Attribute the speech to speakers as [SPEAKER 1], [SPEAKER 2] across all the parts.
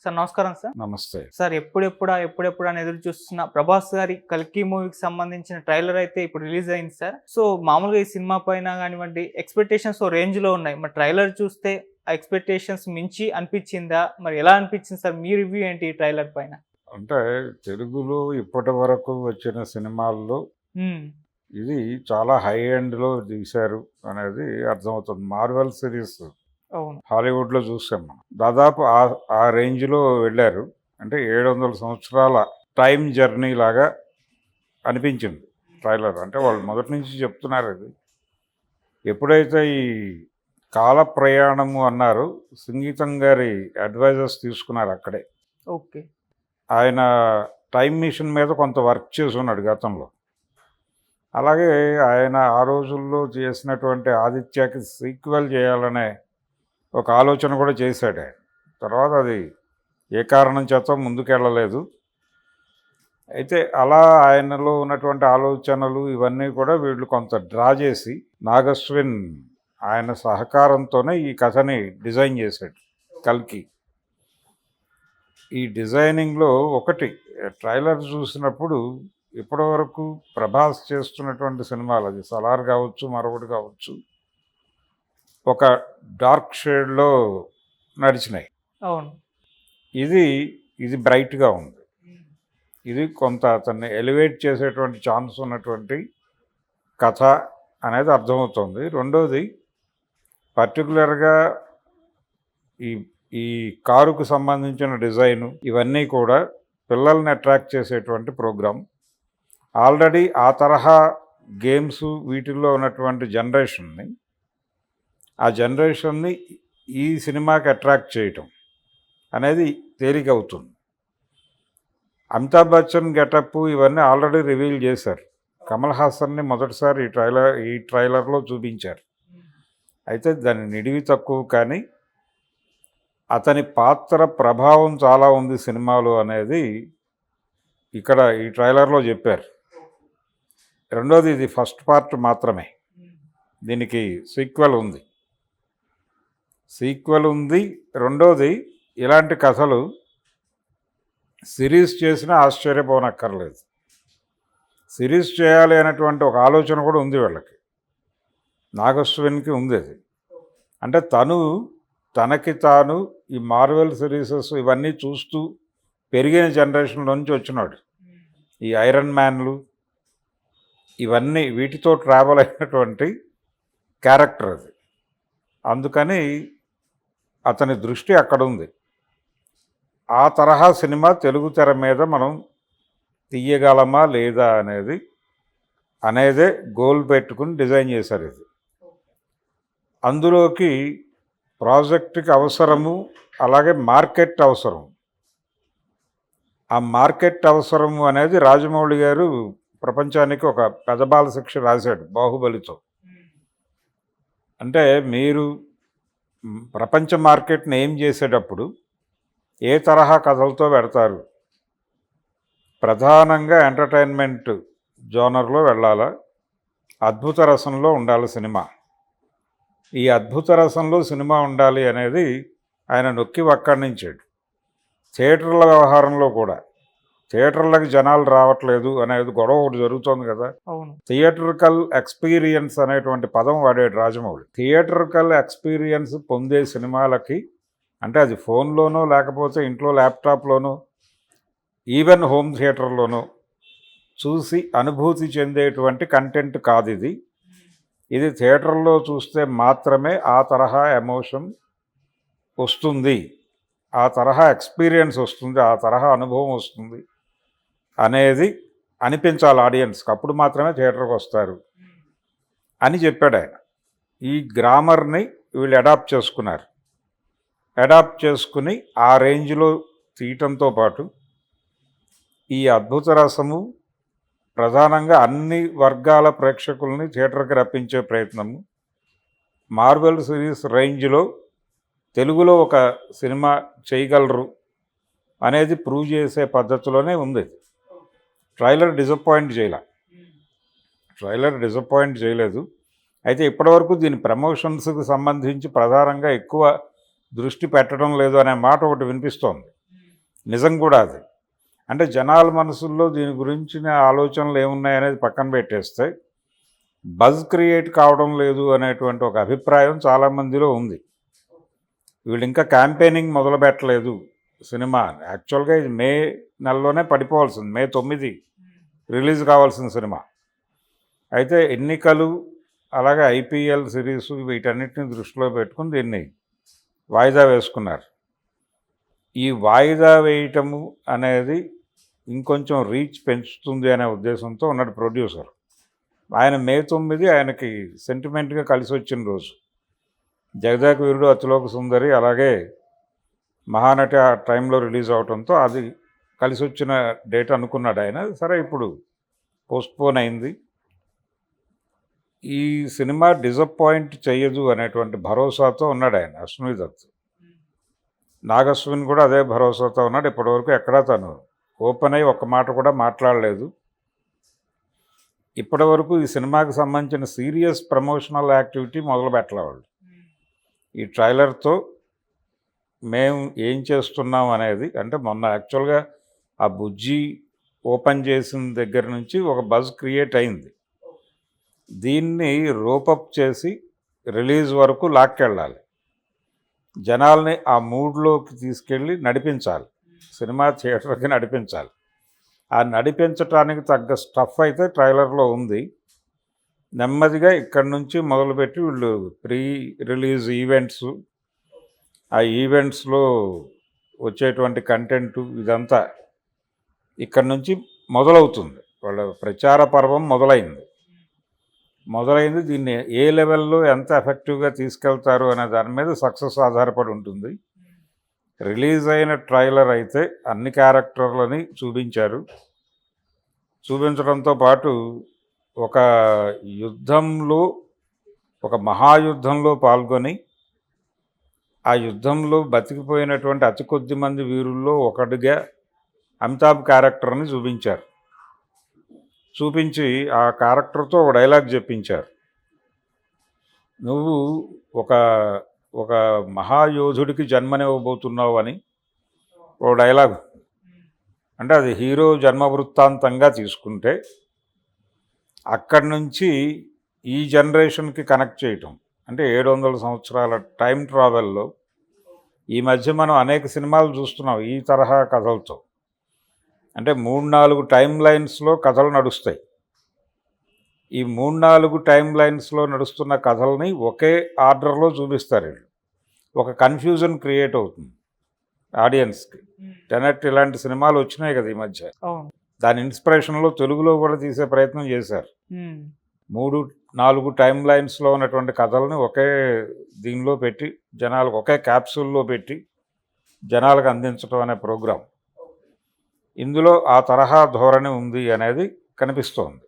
[SPEAKER 1] Sir నమస్కారం sir.
[SPEAKER 2] నమస్తే.
[SPEAKER 1] Sir ఎప్పుడెప్పుడా అని ఎదురు చూస్తున్న 'ప్రభాస్' గారి 'కల్కి' మూవీకి సంబంధించిన ట్రైలర్ అయితే ఇప్పుడు రిలీజ్ అయింది సార్. సో మామూలుగా ఈ సినిమా పైన గానివ్వండి ఎక్స్‌పెక్టేషన్స్ ఓ రేంజ్‌లో ఉన్నాయి. మరి ట్రైలర్ చూస్తే ఆ ఎక్స్‌పెక్టేషన్స్ మించి అనిపిచ్చిందా? మరి ఎలా అనిపిచ్చింది సార్? మీ రివ్యూ ఏంటి ఈ ట్రైలర్ పైన?
[SPEAKER 2] అంటే తెలుగులో ఇప్పటివరకు వచ్చిన సినిమాల్లో
[SPEAKER 1] హ్మ్.
[SPEAKER 2] ఇది చాలా హై ఎండ్‌లో తీశారు అనేది అర్థమవుతుంది. మార్వెల్ సిరీస్
[SPEAKER 1] అవును.
[SPEAKER 2] హాలీవుడ్‌లో చూసాం మనం. దాదాపు ఆ రేంజ్‌లో వెళ్ళారు. అంటే 700 సంవత్సరాల టైమ్ జర్నీ లాగా అనిపించింది ట్రైలర్. అంటే వాళ్ళు మొదటి నుంచి చెప్తున్నారు ఇది. ఎప్పుడైతే ఈ కాల ప్రయాణము అన్నారో సంగీతం గారి అడ్వైజర్స్ తీసుకున్నారు అక్కడే.
[SPEAKER 1] ఓకే.
[SPEAKER 2] ఆయన టైమ్ మిషన్ మీద కొంత వర్క్ చేసున్నాడు గతంలో. అలాగే ఆయన ఆ రోజుల్లో చేసినటువంటి 'ఆదిత్యకి' సీక్వెల్ చేయాలనే ఒక ఆలోచన కూడా చేశాడు ఆయన. తర్వాత అది ఏ కారణం చేత ముందుకెళ్ళలేదు. అయితే అలా ఆయనలో ఉన్నటువంటి ఆలోచనలు ఇవన్నీ కూడా వీళ్ళు కొంత డ్రా చేసి నాగశ్విన్ ఆయన సహకారంతోనే ఈ కథని డిజైన్ చేశాడు 'కల్కి'. ఈ డిజైనింగ్లో ఒకటి ట్రైలర్ చూసినప్పుడు ఇప్పటివరకు ప్రభాస్ చేస్తున్నటువంటి సినిమాలు, అది 'సలార్' కావచ్చు, మరొకటి కావచ్చు, ఒక డార్క్ షేడ్లో నడిచినాయి.
[SPEAKER 1] అవును.
[SPEAKER 2] ఇది బ్రైట్గా ఉంది. ఇది కొంత అతన్ని ఎలివేట్ చేసేటువంటి ఛాన్స్ ఉన్నటువంటి కథ అనేది అర్థమవుతుంది. రెండోది పర్టికులర్గా ఈ ఈ కారుకు సంబంధించిన డిజైను ఇవన్నీ కూడా పిల్లల్ని అట్రాక్ట్ చేసేటువంటి ప్రోగ్రాం. ఆల్రెడీ ఆ తరహా గేమ్స్ వీటిల్లో ఉన్నటువంటి ఆ జనరేషన్ని ఈ సినిమాకి అట్రాక్ట్ చేయటం అనేది తేలికవుతుంది. అమితాబ్ బచ్చన్ గెటప్ ఇవన్నీ ఆల్రెడీ రివీల్ చేశారు. కమల్ హాసన్ని మొదటిసారి ఈ ట్రైలర్లో చూపించారు. అయితే దాని నిడివి తక్కువ, కానీ అతని పాత్ర ప్రభావం చాలా ఉంది సినిమాలో అనేది ఇక్కడ ఈ ట్రైలర్లో చెప్పారు. రెండోది, ఇది ఫస్ట్ పార్ట్ మాత్రమే. దీనికి సీక్వెల్ ఉంది. రెండోది, ఇలాంటి కథలు సిరీస్ చేసినా ఆశ్చర్యపోనక్కర్లేదు. సిరీస్ చేయాలి అనేటువంటి ఒక ఆలోచన కూడా ఉంది వీళ్ళకి. నాగశ్విన్కి ఉంది అది. అంటే తనకి తాను ఈ మార్వెల్ సిరీసెస్ ఇవన్నీ చూస్తూ పెరిగిన జనరేషన్లో నుంచి వచ్చినాడు. ఈ ఐరన్ మ్యాన్లు ఇవన్నీ వీటితో ట్రావెల్ అయినటువంటి క్యారెక్టర్ అది. అందుకని అతని దృష్టి అక్కడ ఉంది. ఆ తరహా సినిమా తెలుగు తెర మీద మనం తీయగలమా లేదా అనేదే గోల్ పెట్టుకుని డిజైన్ చేశారు ఇది. అందులోకి ప్రాజెక్టుకి అవసరము, అలాగే మార్కెట్ అవసరం. ఆ మార్కెట్ అవసరము అనేది రాజమౌళి గారు ప్రపంచానికి ఒక పెదబాల శిక్ష రాశాడు 'బాహుబలితో'. అంటే మీరు ప్రపంచ మార్కెట్ని ఏం చేసేటప్పుడు ఏ తరహా కథలతో పెడతారు? ప్రధానంగా ఎంటర్టైన్మెంట్ జోనర్లో వెళ్ళాలా, అద్భుత రసంలో ఉండాలి సినిమా. ఈ అద్భుత రసంలో సినిమా ఉండాలి అనేది ఆయన నొక్కి వక్కాణించాడు. థియేటర్ల వ్యవహారంలో కూడా థియేటర్లకు జనాలు రావట్లేదు అనేది గొడవ ఒకటి జరుగుతోంది కదా.
[SPEAKER 1] అవును.
[SPEAKER 2] థియేటర్కల్ ఎక్స్పీరియన్స్ అనేటువంటి పదం వాడాడు రాజమౌళి. థియేటర్కల్ ఎక్స్పీరియన్స్ పొందే సినిమాలకి, అంటే అది ఫోన్లోనో లేకపోతే ఇంట్లో ల్యాప్టాప్లోనో ఈవెన్ హోమ్ థియేటర్లోనో చూసి అనుభూతి చెందేటువంటి కంటెంట్ కాదు ఇది. ఇది థియేటర్లో చూస్తే మాత్రమే ఆ తరహా ఎమోషన్ వస్తుంది, ఆ తరహా ఎక్స్పీరియన్స్ వస్తుంది, ఆ తరహా అనుభవం వస్తుంది అనేది అనిపించాలి ఆడియన్స్కి. అప్పుడు మాత్రమే థియేటర్కి వస్తారు అని చెప్పాడు ఆయన. ఈ గ్రామర్ని వీళ్ళు అడాప్ట్ చేసుకుని ఆ రేంజ్లో తీయటంతో పాటు ఈ అద్భుత రసము ప్రధానంగా అన్ని వర్గాల ప్రేక్షకుల్ని థియేటర్కి రప్పించే ప్రయత్నము, మార్వెల్ సిరీస్ రేంజ్లో తెలుగులో ఒక సినిమా చేయగలరు అనేది ప్రూవ్ చేసే పద్ధతిలోనే ఉంది. ట్రైలర్ డిసప్పాయింట్ చేయలేదు. అయితే ఇప్పటివరకు దీని ప్రమోషన్స్కి సంబంధించి ప్రధానంగా ఎక్కువ దృష్టి పెట్టడం లేదు అనే మాట ఒకటి వినిపిస్తోంది. నిజం కూడా అది. అంటే జనాల మనసుల్లో దీని గురించిన ఆలోచనలు ఏమున్నాయనేది పక్కన పెట్టేస్తే బజ్ క్రియేట్ కావడం లేదు అనేటువంటి ఒక అభిప్రాయం చాలామందిలో ఉంది. వీళ్ళు ఇంకా క్యాంపెయినింగ్ మొదలు పెట్టలేదు సినిమా. యాక్చువల్గా ఇది మే నెలలోనే పడిపోవాల్సింది, మే 9 రిలీజ్ కావాల్సిన సినిమా. అయితే ఎన్నికలు అలాగే ఐపీఎల్ సిరీస్ వీటన్నిటిని దృష్టిలో పెట్టుకుని దీన్ని వాయిదా వేసుకున్నారు. ఈ వాయిదా వేయటము అనేది ఇంకొంచెం రీచ్ పెంచుతుంది అనే ఉద్దేశంతో ఉన్నాడు ప్రొడ్యూసర్. ఆయన మే 9 ఆయనకి సెంటిమెంట్గా కలిసి వచ్చిన రోజు. జగదేక వీరుడు, అతిలోక సుందరి అలాగే మహానటి ఆ టైంలో రిలీజ్ అవడంతో అది కలిసి వచ్చిన డేట్ అనుకున్నాడు ఆయన. సరే ఇప్పుడు పోస్ట్పోన్ అయింది. ఈ సినిమా డిసప్పాయింట్ చేయదు అనేటువంటి భరోసాతో ఉన్నాడు ఆయన, అశ్విని దత్. నాగశ్విన్ కూడా అదే భరోసాతో ఉన్నాడు. ఇప్పటివరకు ఎక్కడా తను ఓపెన్ అయ్యి ఒక్క మాట కూడా మాట్లాడలేదు. ఇప్పటివరకు ఈ సినిమాకి సంబంధించిన సీరియస్ ప్రమోషనల్ యాక్టివిటీ మొదలు పెట్టలే వాళ్ళు. ఈ ట్రైలర్తో మేము ఏం చేస్తున్నాం అనేది, అంటే మొన్న యాక్చువల్గా ఆ బుజ్జి ఓపెన్ చేసిన దగ్గర నుంచి ఒక బజ్ క్రియేట్ అయింది. దీన్ని రోపప్ చేసి రిలీజ్ వరకు లాక్కెళ్ళాలి, జనాల్ని ఆ మూడ్లోకి తీసుకెళ్ళి నడిపించాలి, సినిమా థియేటర్కి నడిపించాలి. ఆ నడిపించడానికి తగ్గ స్టఫ్ అయితే ట్రైలర్లో ఉంది. నెమ్మదిగా ఇక్కడి నుంచి మొదలుపెట్టి వీళ్ళు ప్రీ రిలీజ్ ఈవెంట్స్, ఆ ఈవెంట్స్లో వచ్చేటువంటి కంటెంటు ఇదంతా ఇక్కడి నుంచి మొదలవుతుంది. వాళ్ళ ప్రచార పర్వం మొదలైంది. దీన్ని ఏ లెవెల్లో ఎంత ఎఫెక్టివ్గా తీసుకెళ్తారు అనే దాని మీద సక్సెస్ ఆధారపడి ఉంటుంది. రిలీజ్ అయిన ట్రైలర్ అయితే అన్ని క్యారెక్టర్లని చూపించడంతో పాటు ఒక యుద్ధంలో, ఒక మహాయుద్ధంలో పాల్గొని ఆ యుద్ధంలో బతికిపోయినటువంటి అతి కొద్ది మంది వీరుల్లో ఒకటిగా అమితాబ్ క్యారెక్టర్ని చూపించి ఆ క్యారెక్టర్తో ఒక డైలాగ్ చెప్పించారు. నువ్వు ఒక మహాయోధుడికి జన్మనివ్వబోతున్నావు అని ఓ డైలాగ్. అంటే అది హీరో జన్మ వృత్తాంతంగా తీసుకుంటే అక్కడి నుంచి ఈ జనరేషన్కి కనెక్ట్ చేయటం, అంటే 700 సంవత్సరాల టైం ట్రావెల్లో ఈ మధ్య మనం అనేక సినిమాలు చూస్తున్నాం ఈ తరహా కథలతో. అంటే 3-4 టైం లైన్స్లో కథలు నడుస్తాయి. ఈ 3-4 టైం లైన్స్లో నడుస్తున్న కథల్ని ఒకే ఆర్డర్లో చూపిస్తారు వీళ్ళు. ఒక కన్ఫ్యూజన్ క్రియేట్ అవుతుంది ఆడియన్స్కి. టెనెట్ ఇలాంటి సినిమాలు వచ్చినాయి కదా ఈ మధ్య. దాని ఇన్స్పిరేషన్లో తెలుగులో కూడా తీసే ప్రయత్నం చేశారు. 3-4 టైం లైన్స్లో ఉన్నటువంటి కథల్ని ఒకే దీనిలో పెట్టి జనాలకు, ఒకే క్యాప్సూల్లో పెట్టి జనాలకు అందించడం అనే ప్రోగ్రాం. ఇందులో ఆ తరహా ధోరణి ఉంది అనేది కనిపిస్తోంది.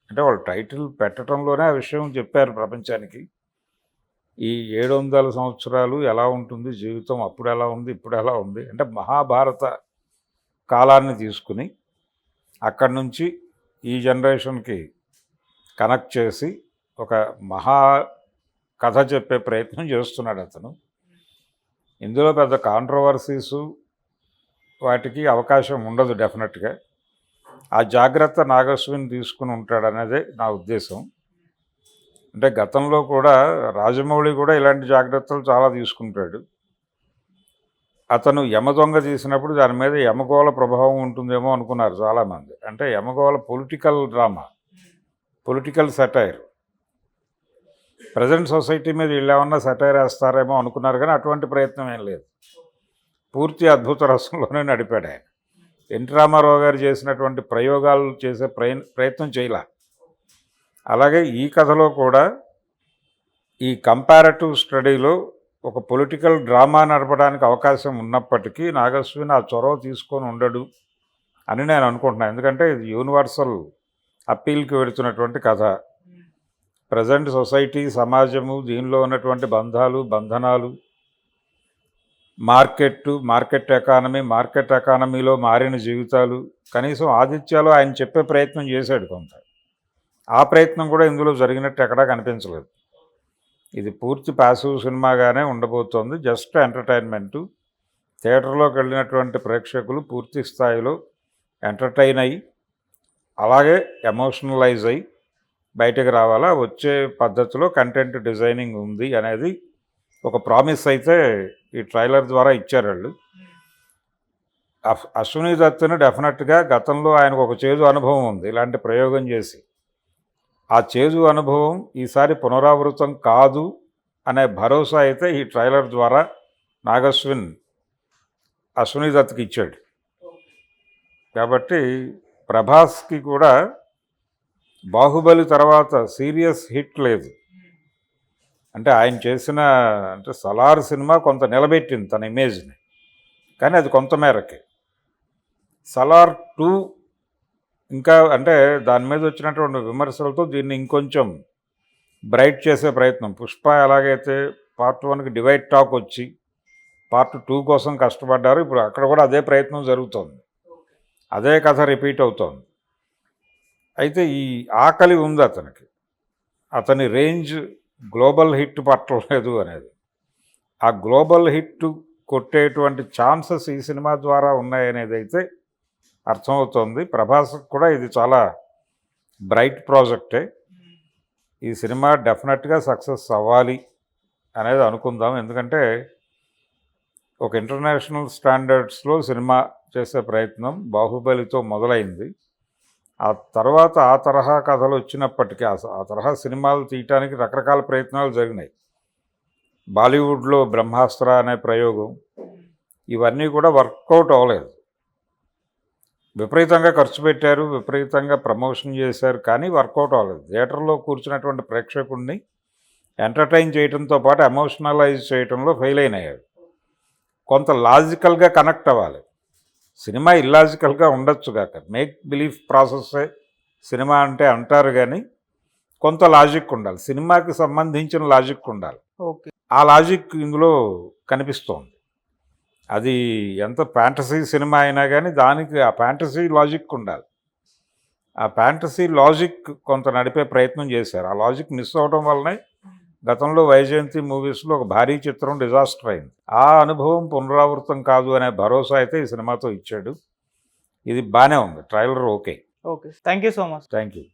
[SPEAKER 2] అంటే వాళ్ళు టైటిల్ పెట్టడంలోనే ఆ విషయం చెప్పారు ప్రపంచానికి. ఈ 700 సంవత్సరాలు ఎలా ఉంటుంది జీవితం, అప్పుడు ఎలా ఉంది, ఇప్పుడు ఎలా ఉంది. అంటే మహాభారత కాలాన్ని తీసుకుని అక్కడి నుంచి ఈ జనరేషన్కి కనెక్ట్ చేసి ఒక మహా కథ చెప్పే ప్రయత్నం చేస్తున్నాడు అతను. ఇందులో పెద్ద కాంట్రవర్సీసు వాటికి అవకాశం ఉండదు డెఫినెట్గా. ఆ జాగ్రత్త నాగశ్విన్ తీసుకుని ఉంటాడనేదే నా ఉద్దేశం. అంటే గతంలో కూడా రాజమౌళి కూడా ఇలాంటి జాగ్రత్తలు చాలా తీసుకుంటాడు. అతను యమదొంగ తీసినప్పుడు దాని మీద యమగోళ ప్రభావం ఉంటుందేమో అనుకున్నారు చాలామంది. అంటే Yamagola political drama, political satire. Present society మీద వీళ్ళేమన్నా సెటైర్ వేస్తారేమో అనుకున్నారు, కానీ అటువంటి ప్రయత్నం ఏం లేదు. పూర్తి అద్భుత రసంలోనే నడిపాడు ఆయన. ఎన్టీ రామారావు గారు చేసినటువంటి ప్రయోగాలు చేసే ప్రయత్నం చేయలే. అలాగే ఈ కథలో కూడా ఈ కంపారిటివ్ స్టడీలో ఒక పొలిటికల్ డ్రామా నడపడానికి అవకాశం ఉన్నప్పటికీ నాగశ్విన్ ఆ చొరవ తీసుకొని ఉండడు అని నేను అనుకుంటున్నాను. ఎందుకంటే ఇది యూనివర్సల్ అప్పీల్కి వెళుతున్నటువంటి కథ. ప్రజెంట్ సొసైటీ, సమాజము, దీనిలో ఉన్నటువంటి బంధనాలు, మార్కెట్ ఎకానమీలో మారిన జీవితాలు. కనీసం ఆదిత్యలో ఆయన చెప్పే ప్రయత్నం చేశాడు కొంత. ఆ ప్రయత్నం కూడా ఇందులో జరిగినట్టు ఎక్కడా కనిపించలేదు. ఇది పూర్తి ప్యాసివ్ సినిమాగానే ఉండబోతోంది. జస్ట్ ఎంటర్టైన్మెంటు, థియేటర్లోకి వెళ్ళినటువంటి ప్రేక్షకులు పూర్తి స్థాయిలో ఎంటర్టైన్ అయ్యి అలాగే ఎమోషనలైజ్ అయ్యి బయటకు రావాలా, వచ్చే పద్ధతిలో కంటెంట్ డిజైనింగ్ ఉంది అనేది ఒక ప్రామిస్ అయితే ఈ ట్రైలర్ ద్వారా ఇచ్చారు వాళ్ళు. అశ్విని దత్తుని డెఫినెట్గా గతంలో ఆయనకు ఒక చేదు అనుభవం ఉంది ఇలాంటి ప్రయోగం చేసి. ఆ చేదు అనుభవం ఈసారి పునరావృతం కాదు అనే భరోసా అయితే ఈ ట్రైలర్ ద్వారా నాగశ్విన్ అశ్విని దత్తుకి ఇచ్చాడు. కాబట్టి ప్రభాస్కి కూడా బాహుబలి తర్వాత సీరియస్ హిట్ లేదు. అంటే ఆయన చేసిన సలార్ సినిమా కొంత నిలబెట్టింది తన ఇమేజ్ని, కానీ అది కొంత మేరకే. సలార్ 2 ఇంకా అంటే దాని మీద వచ్చినటువంటి విమర్శలతో దీన్ని ఇంకొంచెం బ్రైట్ చేసే ప్రయత్నం. పుష్ప ఎలాగైతే పార్ట్ 1కి డివైడ్ టాక్ వచ్చి పార్ట్ 2 కోసం కష్టపడ్డారు, ఇప్పుడు అక్కడ కూడా అదే ప్రయత్నం జరుగుతోంది, అదే కథ రిపీట్ అవుతోంది. అయితే ఈ ఆకలి ఉంది అతనికి, అతని రేంజ్ గ్లోబల్ హిట్ పట్టలేదు అనేది. ఆ గ్లోబల్ హిట్ కొట్టేటువంటి ఛాన్సెస్ ఈ సినిమా ద్వారా ఉన్నాయనేది అయితే అర్థమవుతోంది. ప్రభాస్కి కూడా ఇది చాలా బ్రైట్ ప్రాజెక్టే. ఈ సినిమా డెఫినెట్గా సక్సెస్ అవ్వాలి అనేది అనుకుందాం. ఎందుకంటే ఒక ఇంటర్నేషనల్ స్టాండర్డ్స్లో సినిమా చేసే ప్రయత్నం బాహుబలితో మొదలైంది. ఆ తర్వాత ఆ తరహా కథలు వచ్చినప్పటికీ ఆ తరహా సినిమాలు తీయటానికి రకరకాల ప్రయత్నాలు జరిగినాయి. బాలీవుడ్లో బ్రహ్మాస్త్ర అనే ప్రయోగం, ఇవన్నీ కూడా వర్కౌట్ అవ్వలేదు. విపరీతంగా ఖర్చు పెట్టారు, విపరీతంగా ప్రమోషన్ చేశారు, కానీ వర్కౌట్ అవ్వలేదు. థియేటర్లో కూర్చున్నటువంటి ప్రేక్షకుడిని ఎంటర్టైన్ చేయడంతో పాటు ఎమోషనలైజ్ చేయడంలో ఫెయిల్ అయినాయి. కొంత లాజికల్గా కనెక్ట్ అవ్వాలి. సినిమా ఇల్లాజికల్గా ఉండొచ్చు కాక, మేక్ బిలీఫ్ ప్రాసెస్సే సినిమా అంటే అంటారు, కానీ కొంత లాజిక్ ఉండాలి, సినిమాకి సంబంధించిన లాజిక్ ఉండాలి.
[SPEAKER 1] ఓకే,
[SPEAKER 2] ఆ లాజిక్ ఇందులో కనిపిస్తోంది. అది ఎంత ఫ్యాంటసీ సినిమా అయినా కానీ దానికి ఆ ఫ్యాంటసీ లాజిక్ ఉండాలి. ఆ ఫ్యాంటసీ లాజిక్ కొంత నడిపే ప్రయత్నం చేశారు. ఆ లాజిక్ మిస్ అవడం వల్లనే గతంలో వైజయంతి మూవీస్లో ఒక భారీ చిత్రం డిజాస్టర్ అయింది. ఆ అనుభవం పునరావృతం కాదు అనే భరోసా అయితే ఈ సినిమాతో ఇచ్చాడు. ఇది బాగానే ఉంది, trailer okay.
[SPEAKER 1] Okay, thank you so much.
[SPEAKER 2] Thank you.